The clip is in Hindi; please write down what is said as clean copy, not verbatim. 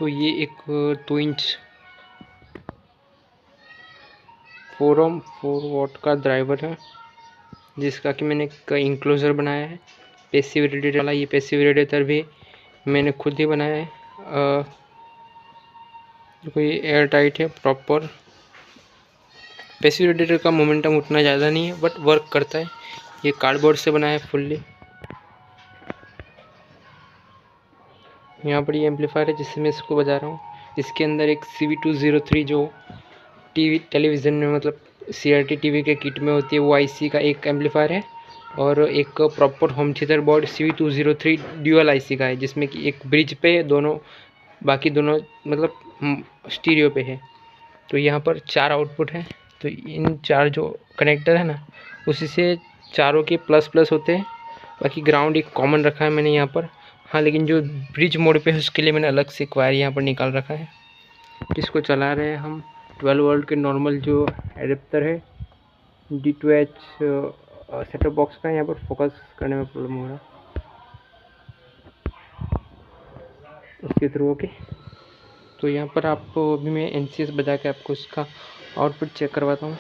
तो ये एक 2 इंच 4 वॉट का ड्राइवर है, जिसका कि मैंने एक इंक्लोजर बनाया है पैसिव रेडिएटर वाला। ये पैसिव रेडिएटर भी मैंने खुद ही बनाया है। कोई एयर टाइट है प्रॉपर। पैसिव रेडिएटर का मोमेंटम उतना ज़्यादा नहीं है बट वर्क करता है। ये कार्डबोर्ड से बना है फुल्ली। यहाँ पर ये एम्पलीफायर है जिससे मैं इसको बजा रहा हूँ। इसके अंदर एक CV203 जो टेलीविज़न में मतलब CRT टीवी के किट में होती है वो IC का एक एम्पलीफायर है, और एक proper home theatre board CV203 dual IC का है, जिसमें कि एक ब्रिज पे है दोनों, बाकी दोनों मतलब स्टीरियो पे है। तो यहाँ पर 4 आउटपुट है। तो इन 4 जो कनेक्टर है ना, उसी से चारों के प्लस प्लस होते हैं। बाकी ग्राउंड एक कॉमन रखा है मैंने यहाँ पर। हाँ, लेकिन जो ब्रिज मोड पे है उसके लिए मैंने अलग से एक वायर यहाँ पर निकाल रखा है, जिसको चला रहे हैं हम 12 वोल्ट के नॉर्मल जो एडेप्टर है D2H सेटअप बॉक्स का। यहाँ पर फोकस करने में प्रॉब्लम हो रहा है उसके थ्रू। ओके, तो यहाँ पर आपको अभी मैं NCS बजा के आपको इसका आउटपुट चेक करवाता हूँ।